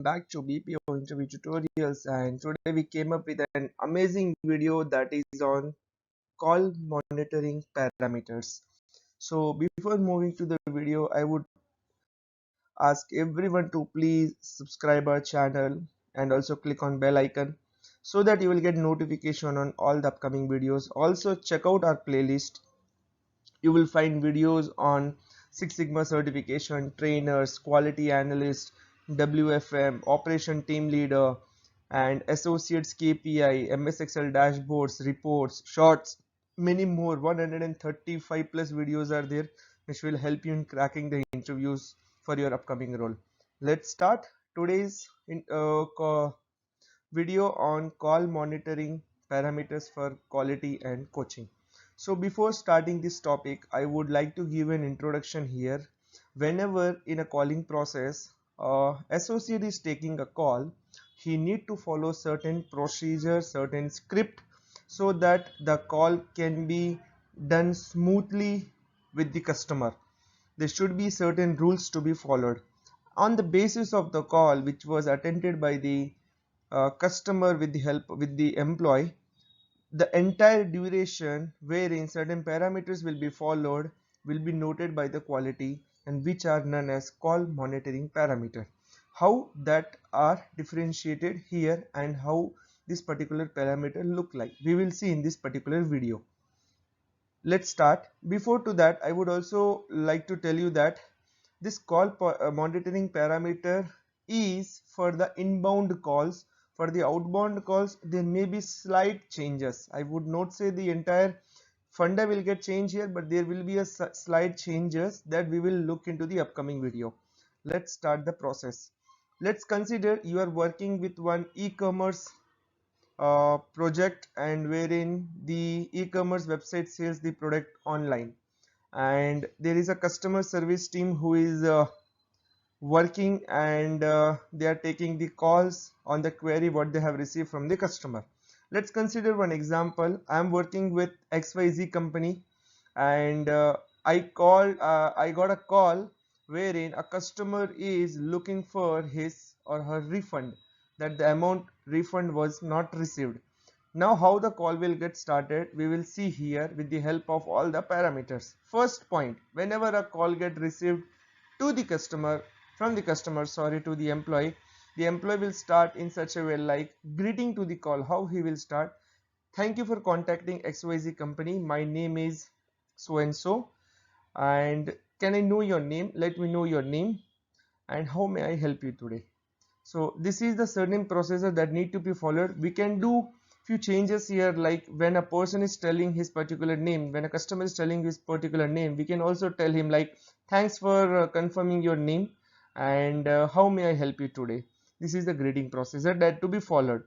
back to BPO interview tutorials, and today we came up with an amazing video that is on call monitoring parameters. So before moving to the video, I would ask everyone to please subscribe our channel and also click on bell icon so that you will get notification on all the upcoming videos. Also check out our playlist. You will find videos on Six Sigma certification, trainers, quality analyst, WFM, operation team leader, and associates KPI, MS Excel dashboards, reports, shorts, many more. 135 plus videos are there which will help you in cracking the interviews for your upcoming role. Let's start today's video on call monitoring parameters for quality and coaching. So before starting this topic, I would like to give an introduction here. Whenever in a calling process, associate is taking a call, he need to follow certain procedure, certain script so that the call can be done smoothly with the customer. There should be certain rules to be followed. On the basis of the call which was attended by the customer with the help with the employee, the entire duration wherein certain parameters will be followed will be noted by the quality, and which are known as call monitoring parameter. How that are differentiated here and how this particular parameter look like, we will see in this particular video. Let's start. Before to that, I would also like to tell you that this call monitoring parameter is for the inbound calls. For the outbound calls, there may be slight changes. I would not say the entire funda will get changed here, but there will be a slight changes that we will look into the upcoming video. Let's start the process. Let's consider you are working with one e-commerce project, and wherein the e-commerce website sells the product online, and there is a customer service team who is working, and they are taking the calls on the query what they have received from the customer. Let's consider one example. I am working with XYZ company, and I got a call wherein a customer is looking for his or her refund, that the amount refund was not received. Now how the call will get started, we will see here with the help of all the parameters. First point, whenever a call get received to the customer, from the customer, sorry, to the employee will start in such a way like greeting to the call. How he will start: thank you for contacting XYZ company, my name is so and so, and can I know your name? Let me know your name, and how may I help you today? So this is the certain procedure that need to be followed. We can do few changes here, like when a person is telling his particular name, when a customer is telling his particular name, we can also tell him like, thanks for confirming your name, and how may I help you today? This is the greeting procedure that to be followed.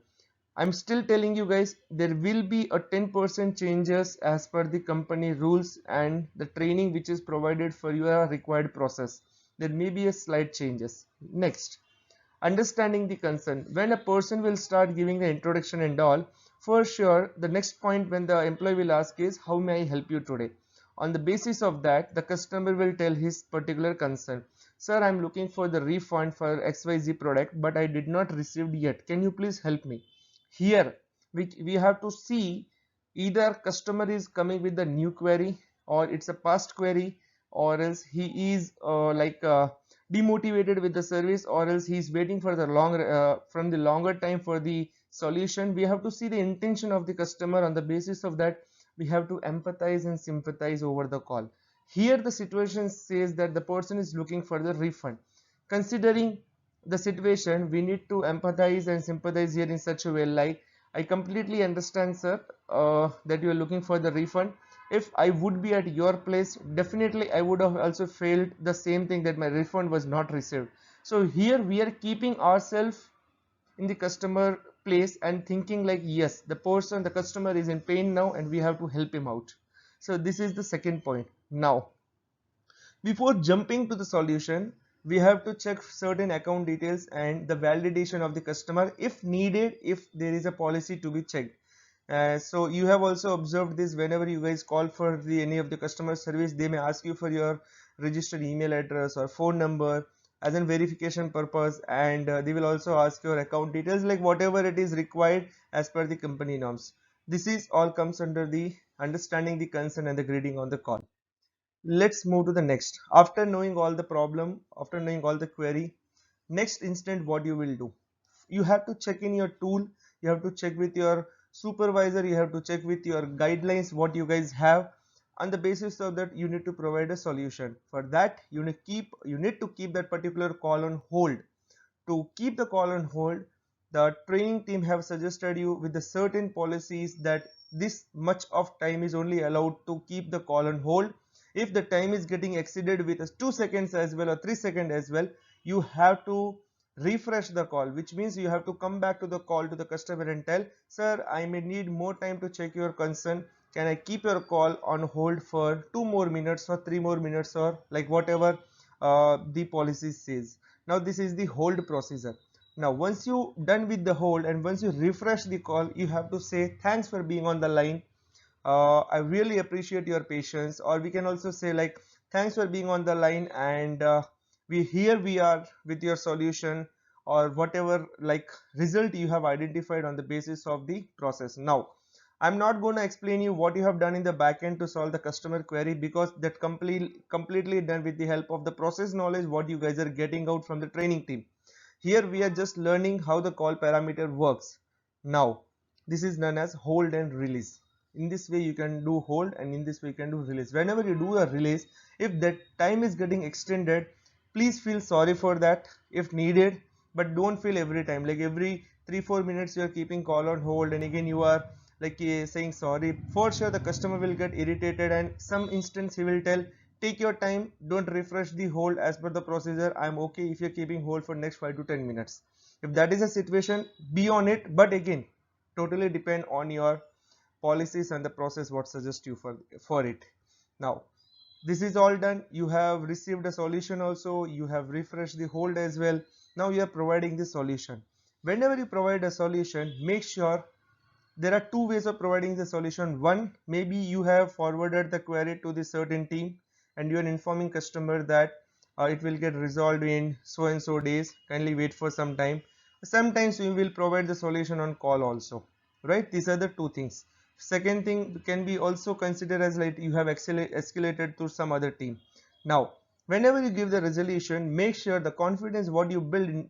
I'm still telling you guys, there will be a 10% changes as per the company rules and the training which is provided for your required process. There may be a slight changes. Next, understanding the concern. When a person will start giving the introduction and all, for sure the next point when the employee will ask is, how may I help you today? On the basis of that, the customer will tell his particular concern. Sir, I'm looking for the refund for XYZ product, but I did not receive yet, can you please help me? Here we have to see, either customer is coming with the new query, or it's a past query, or else he is demotivated with the service, or else he is waiting for the longer time for the solution. We have to see the intention of the customer. On the basis of that, we have to empathize and sympathize over the call. Here the situation says that the person is looking for the refund. Considering the situation, we need to empathize and sympathize here in such a way like, I completely understand, sir, that you are looking for the refund. If I would be at your place, definitely I would have also failed the same thing, that my refund was not received. So here we are keeping ourselves in the customer place and thinking like, yes, the customer is in pain now and we have to help him out. So this is the second point. Now before jumping to the solution, we have to check certain account details and the validation of the customer if needed, if there is a policy to be checked. So you have also observed this, whenever you guys call for any of the customer service, they may ask you for your registered email address or phone number, as a verification purpose, and they will also ask your account details, like whatever it is required as per the company norms. This is all comes under the understanding the concern and the grading on the call. Let's move to the next. After knowing all the problem, after knowing all the query, next instant what you will do, you have to check in your tool, you have to check with your supervisor, you have to check with your guidelines what you guys have. On the basis of that, you need to provide a solution. For that, you need to keep that particular call on hold. To keep the call on hold, the training team have suggested you with the certain policies that this much of time is only allowed to keep the call on hold. If the time is getting exceeded with 2 seconds as well or 3 seconds as well, you have to refresh the call, which means you have to come back to the call to the customer and tell, sir, I may need more time to check your concern, can I keep your call on hold for 2 more minutes or 3 more minutes, or like whatever the policy says. Now this is the hold procedure. Now once you done with the hold and once you refresh the call, you have to say thanks for being on the line, I really appreciate your patience, or we can also say like thanks for being on the line, and we are with your solution, or whatever like result you have identified on the basis of the process. Now I'm not going to explain you what you have done in the backend to solve the customer query, because that completely done with the help of the process knowledge what you guys are getting out from the training team. Here we are just learning how the call parameter works. Now this is known as hold and release. In this way you can do hold, and in this way you can do release. Whenever you do a release, if that time is getting extended, please feel sorry for that if needed, but don't feel every time like every 3-4 minutes you are keeping call on hold and again you are like saying sorry. For sure the customer will get irritated, and some instance he will tell, take your time, don't refresh the hold as per the procedure, I'm okay if you're keeping hold for next 5 to 10 minutes. If that is a situation, be on it, but again totally depend on your policies and the process what suggest you for it. Now this is all done, you have received a solution, also you have refreshed the hold as well. Now you are providing the solution. Whenever you provide a solution, make sure there are two ways of providing the solution. One, maybe you have forwarded the query to the certain team and you are informing customer that it will get resolved in so and so days, kindly wait for some time. Sometimes we will provide the solution on call also, right? These are the two things. Second thing can be also considered as like you have escalated to some other team. Now whenever you give the resolution, make sure the confidence what you build in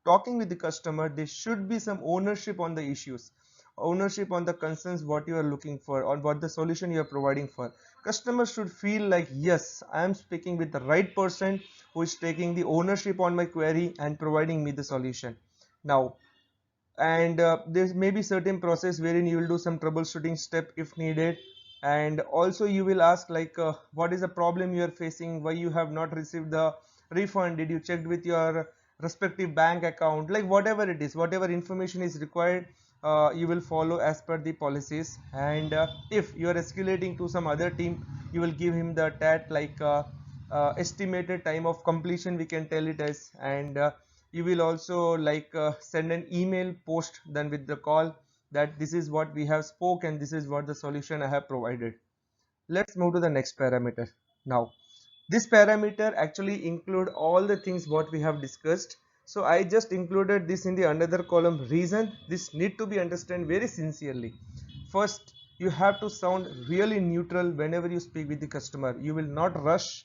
talking with the customer, there should be some ownership on the issues, ownership on the concerns what you are looking for or what the solution you are providing for. Customers should feel like, yes, I am speaking with the right person who is taking the ownership on my query and providing me the solution. Now and there may be certain process wherein you will do some troubleshooting step if needed, and also you will ask like what is the problem you are facing, why you have not received the refund, did you check with your respective bank account, like whatever it is, whatever information is required, you will follow as per the policies. And if you are escalating to some other team, you will give him the tat like estimated time of completion, we can tell it as, and you will also like send an email post then with the call that this is what we have spoke and this is what the solution I have provided. Let's move to the next parameter. Now this parameter actually include all the things what we have discussed, so I just included this in the another column. Reason this need to be understood very sincerely. First, you have to sound really neutral whenever you speak with the customer. You will not rush,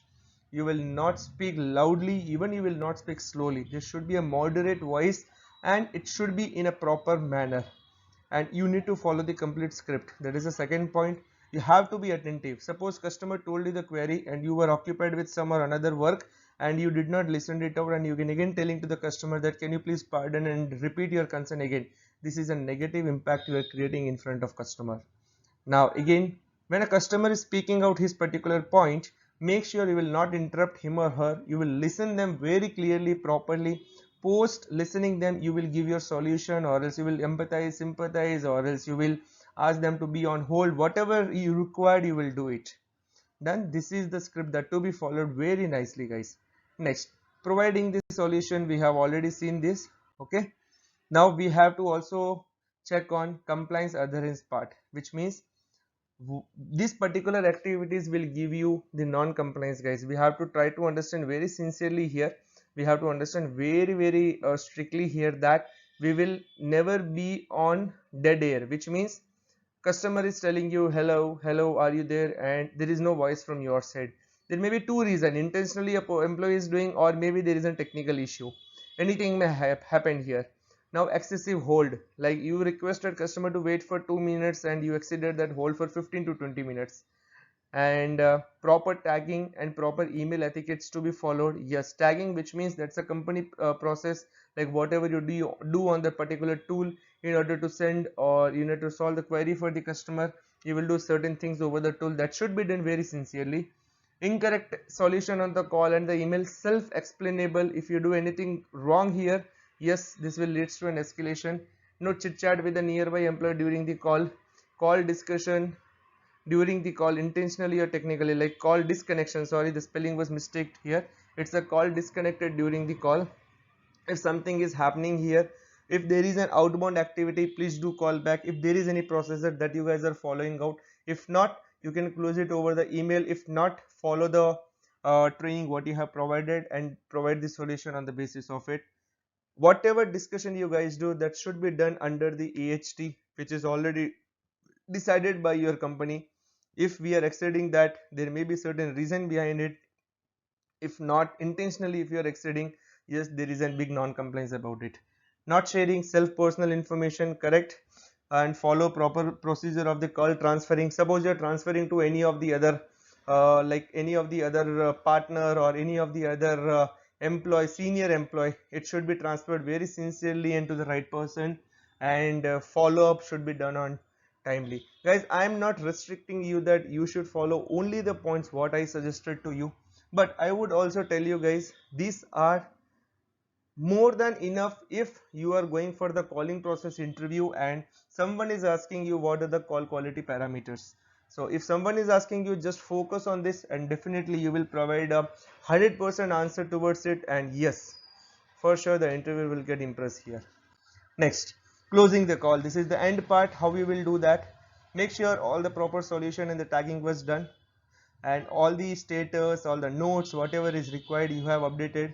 you will not speak loudly, even you will not speak slowly. There should be a moderate voice and it should be in a proper manner, and you need to follow the complete script. That is the second point. You have to be attentive. Suppose customer told you the query and you were occupied with some or another work and you did not listen it out, and you can again telling to the customer that can you please pardon and repeat your concern again. This is a negative impact you are creating in front of customer. Now again, when a customer is speaking out his particular point, make sure you will not interrupt him or her. You will listen them very clearly, properly. Post listening them, you will give your solution, or else you will empathize, sympathize, or else you will ask them to be on hold. Whatever you required, you will do it. Then this is the script that to be followed very nicely, guys. Next, providing the solution, we have already seen this. Okay. Now we have to also check on compliance adherence part, which means these particular activities will give you the non-compliance, guys. We have to try to understand very sincerely here We have to understand very strictly here that we will never be on dead air, which means customer is telling you hello, hello, are you there, and there is no voice from your side. There may be two reasons: intentionally a employee is doing, or maybe there is a technical issue. Anything may happen here. Now excessive hold, like you requested customer to wait for 2 minutes and you exceeded that hold for 15 to 20 minutes. And proper tagging and proper email etiquettes to be followed. Yes, tagging, which means that's a company process, like whatever you do on the particular tool in order to send or you need to solve the query for the customer, you will do certain things over the tool. That should be done very sincerely. Incorrect solution on the call and the email self explainable. If you do anything wrong here, yes, this will lead to an escalation. No chit chat with a nearby employee during the call discussion during the call intentionally or technically, like call disconnection, sorry, the spelling was mistake here, it's a call disconnected during the call. If something is happening here, if there is an outbound activity, please do call back. If there is any processor that you guys are following out, if not, you can close it over the email. If not, follow the training what you have provided and provide the solution on the basis of it. Whatever discussion you guys do, that should be done under the AHT, which is already decided by your company. If we are exceeding that, there may be certain reason behind it. If not intentionally, if you are exceeding, yes, there is a big non-compliance about it. Not sharing self personal information, correct, and follow proper procedure of the call transferring. Suppose you are transferring to any of the other like any of the other partner or any of the other employee, senior employee, it should be transferred very sincerely and to the right person, and follow up should be done on timely. Guys, I am not restricting you that you should follow only the points what I suggested to you, but I would also tell you guys, these are more than enough if you are going for the calling process interview and someone is asking you what are the call quality parameters. So if someone is asking you, just focus on this and definitely you will provide a 100% answer towards it, and yes, for sure the interviewer will get impressed here. Next, closing the call. This is the end part. How we will do that? Make sure all the proper solution and the tagging was done, and all the status, all the notes, whatever is required, you have updated.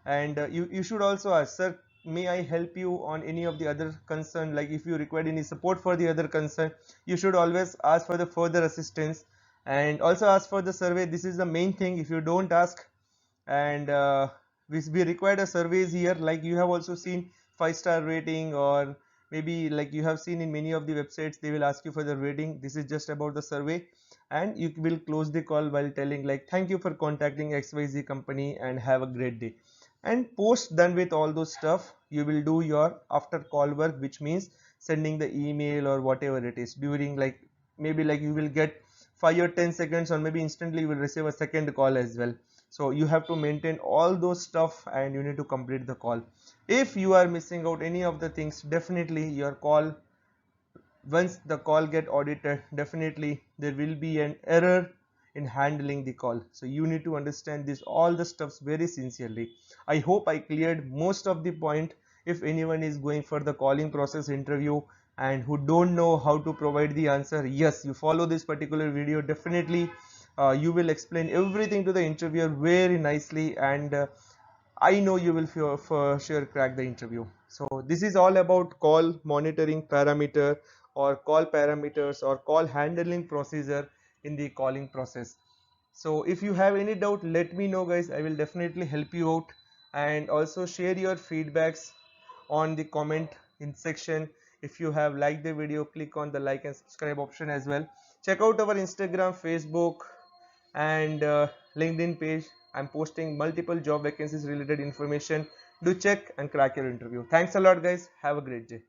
And you should also ask, sir, may I help you on any of the other concern? Like if you require any support for the other concern, you should always ask for the further assistance, and also ask for the survey. This is the main thing. If you don't ask, and we required a surveys here, like you have also seen 5-star rating, or maybe like you have seen in many of the websites, they will ask you for the rating. This is just about the survey, and you will close the call while telling like, thank you for contacting XYZ company and have a great day. And post done with all those stuff, you will do your after call work, which means sending the email or whatever it is during, like maybe like you will get 5 or 10 seconds, or maybe instantly you will receive a second call as well. So you have to maintain all those stuff and you need to complete the call. If you are missing out any of the things, definitely your call, once the call get audited, definitely there will be an error in handling the call. So you need to understand this all the stuffs very sincerely. I hope I cleared most of the point. If anyone is going for the calling process interview and who don't know how to provide the answer, yes, you follow this particular video, definitely you will explain everything to the interviewer very nicely, and I know you will for sure crack the interview. So this is all about call monitoring parameter, or call parameters, or call handling procedure in the calling process. So if you have any doubt, let me know guys, I will definitely help you out. And also share your feedbacks on the comment in section. If you have liked the video, click on the like and subscribe option as well. Check out our Instagram, Facebook, and LinkedIn page. I'm posting multiple job vacancies related information. Do check and crack your interview. Thanks a lot guys, have a great day.